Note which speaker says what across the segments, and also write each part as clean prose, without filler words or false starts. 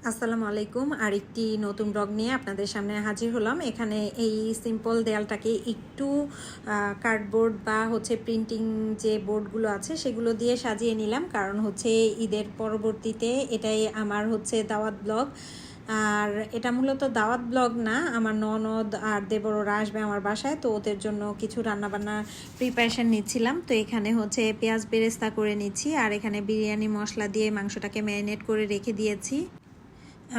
Speaker 1: আসসালামু আলাইকুম। আরেকটি নতুন ব্লগ নিয়ে আপনাদের সামনে হাজির হলাম। এখানে এই সিম্পল দেয়ালটাকে একটু কার্ডবোর্ড বা প্রিন্টিং যে বোর্ডগুলো আছে সেগুলো দিয়ে সাজিয়ে নিলাম, কারণ ঈদের পরবর্তীতে এটাই আমার দাওয়াত ব্লগ। আর এটা মূলত দাওয়াত ব্লগ না, আমার ননদ আর দেবররা আসবে আমার বাসায়, তো ওদের জন্য কিছু রান্নাবান্না প্রিপারেশন নিচ্ছিলাম। তো এখানে পেঁয়াজ বেরেস্তা করে নিচ্ছি, আর এখানে বিরিয়ানি মশলা দিয়ে মাংসটাকে ম্যারিনেট করে রেখে দিয়েছি।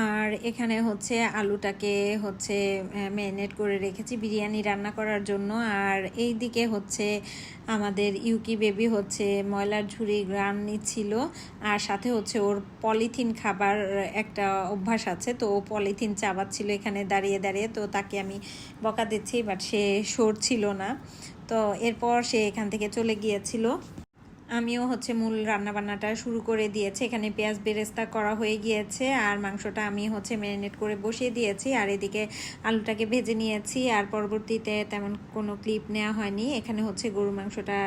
Speaker 1: আর এখানে আলুটাকে ম্যারিনেট করে রেখেছি বিরিয়ানি রান্না করার জন্য। আর এই দিকে আমাদের ইউকি বেবি ময়লার ঝুড়ি গ্রান নিচ্ছিল, আর সাথে ওর পলিথিন খাবার একটা অভ্যাস আছে, তো ও পলিথিন চাবাচ্ছিল এখানে দাঁড়িয়ে দাঁড়িয়ে। তো তাকে আমি বকা দিচ্ছি, বাট সে সরছিল না। তো এরপর সে এখান থেকে চলে গিয়েছিল। আমিও মূল রান্নাবান্নাটা শুরু করে দিয়েছি। এখানে পেঁয়াজ বেরেস্তা করা হয়ে গিয়েছে, আর মাংসটা আমি ম্যারিনেট করে বসিয়ে দিয়েছি। আর এদিকে আলুটাকে ভেজে নিয়েছি। আর পরবর্তীতে তেমন কোনো ক্লিপ নেওয়া হয়নি। এখানে গরুর মাংসটা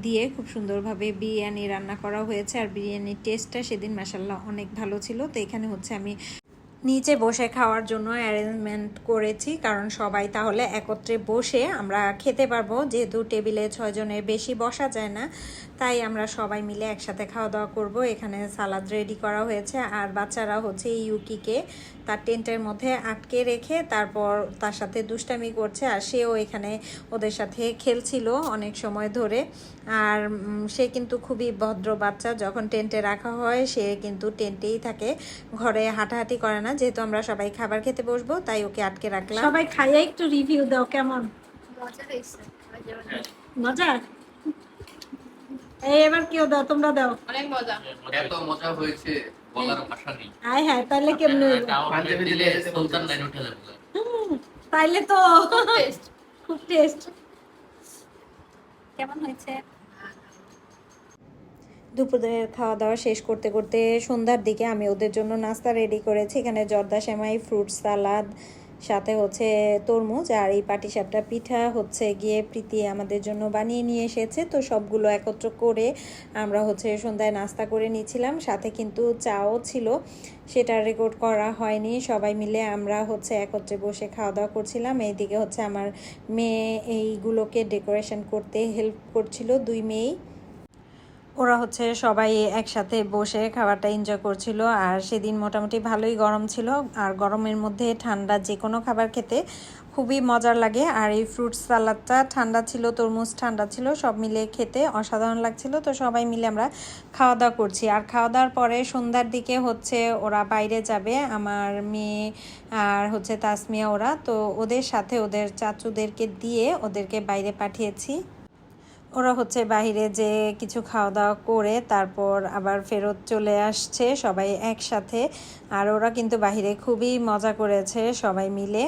Speaker 1: দিয়ে খুব সুন্দরভাবে বিরিয়ানি রান্না করা হয়েছে, আর বিরিয়ানির টেস্টটা সেদিন মাশাআল্লাহ অনেক ভালো ছিল। তো এখানে আমি নিচে বসে খাওয়ার জন্য অ্যারেঞ্জমেন্ট করেছি, কারণ সবাই তাহলে একত্রে বসে আমরা খেতে পারবো। যেহেতু টেবিলে 6 জনের বেশি বসা যায় না, তাই আমরা সবাই মিলে একসাথে খাওয়া দাওয়া করব। এখানে সালাদ রেডি করা হয়েছে, আর বাচ্চারা ইউকিকে তার টেন্টের মধ্যে আটকে রেখে তারপর তার সাথে দুষ্টামি করছে, আর সেও এখানে ওদের সাথে খেলছিল অনেক সময় ধরে। আর সে কিন্তু খুবই ভদ্র বাচ্চা, যখন টেন্টে রাখা হয় সে কিন্তু টেন্টেই থাকে, ঘরে হাঁটাহাঁটি করে না। যেহেতু আমরা সবাই খাবার খেতে বসবো, তাই ওকে আটকে রাখলাম। সবাই খাইয়ে একটু রিভিউ দাও, কেমন
Speaker 2: মজা হয়েছে?
Speaker 1: মজা? এবার কেউ দাও, তোমরা দাও।
Speaker 2: অনেক মজা।
Speaker 3: এত মজা হয়েছে বলার ভাষা নেই।
Speaker 1: আয় হ্যাঁ, তাহলে কেমনে হইলো?
Speaker 3: পাঞ্জাবি দিলে সুলতান লাইন উঠে যাবে।
Speaker 1: তাইলে তো
Speaker 2: টেস্ট
Speaker 1: খুব টেস্ট।
Speaker 2: কেমন হয়েছে?
Speaker 1: দুপুরের খাওয়া দাওয়া শেষ করতে করতে সন্ধ্যার দিকে আমি ওদের জন্য নাস্তা রেডি করেছি। এখানে জর্দা সেমাই, ফ্রুট সালাদ, সাথে তরমুজ, আর এই পাটিসাপটা পিঠা গিয়ে প্রীতি আমাদের জন্য বানিয়ে নিয়ে এসেছে। তো সবগুলো একত্র করে আমরা সন্ধ্যায় নাস্তা করে নিয়েছিলাম। সাথে কিন্তু চাও ছিল, সেটা রেকর্ড করা হয়নি। সবাই মিলে আমরা একত্রে বসে খাওয়া দাওয়া করছিলাম। এইদিকে আমার মেয়ে এইগুলোকে ডেকোরেশন করতে হেল্প করছিল, 2 মেয়েই। ওরা সবাই একসাথে বসে খাবারটা এনজয় করছিল। আর সেদিন মোটামুটি ভালোই গরম ছিল, আর গরমের মধ্যে ঠান্ডা যে কোনো খাবার খেতে খুবই মজার লাগে। আর এই ফ্রুট সালাদটা ঠান্ডা ছিল, তরমুজ ঠান্ডা ছিল, সব মিলে খেতে অসাধারণ লাগছিল। তো সবাই মিলে আমরা খাওয়া দাওয়া করছি। আর খাওয়া দাওয়ার পরে সন্ধ্যার দিকে ওরা বাইরে যাবে, আমার মেয়ে আর তাসমিয়া ওরা। তো ওদের সাথে ওদের চাচুদেরকে দিয়ে ওদেরকে বাইরে পাঠিয়েছি। ওরা বাইরে যে কিছু খাওয়া দাওয়া করে তারপর আবার ফেরত চলে আসছে সবাই একসাথে। আর ওরা কিন্তু বাইরে খুবই মজা করেছে সবাই মিলে,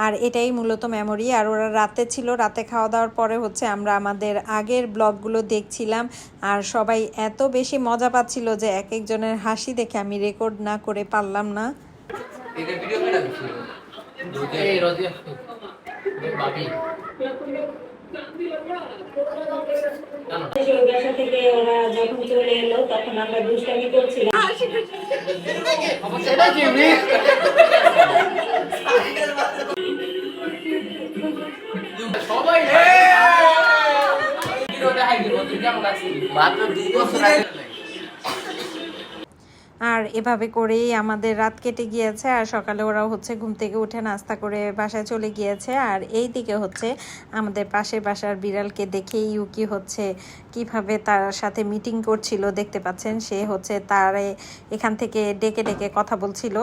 Speaker 1: আর এটাই মূলত মেমোরি। আর ওরা রাতে ছিল, রাতে খাওয়া দাওয়ার পরে আমরা আমাদের আগের ব্লগগুলো দেখছিলাম, আর সবাই এত বেশি মজা পাচ্ছিল যে এক একজনের হাসি দেখে আমি রেকর্ড না করে পারলাম না।
Speaker 3: এটা ভিডিও মেরা এই রোজিয়া ভাবি
Speaker 1: বাসা থেকে ওরা যখন চলে এলো তখন আমরা দুষ্টামি করছিলাম।
Speaker 3: সবাই মাত্র 2 বছর আগে।
Speaker 1: আর এভাবে করেই আমাদের রাত কেটে গিয়েছে। আর সকালে ওরাও ঘুম থেকে উঠে নাস্তা করে বাসায় চলে গিয়েছে। আর এই দিকে আমাদের পাশের বাসার বিড়ালকে দেখেই ইউকি কিভাবে তার সাথে মিটিং করছিল দেখতে পাচ্ছেন। সে তার এখান থেকে ডেকে ডেকে কথা বলছিল।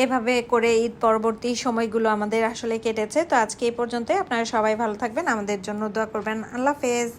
Speaker 1: এভাবে করে ঈদ পরবর্তী সময়গুলো আমাদের আসলে কেটেছে। তো আজকে এই পর্যন্তই। আপনারা সবাই ভালো থাকবেন, আমাদের জন্য দোয়া করবেন। আল্লাহ হাফেজ।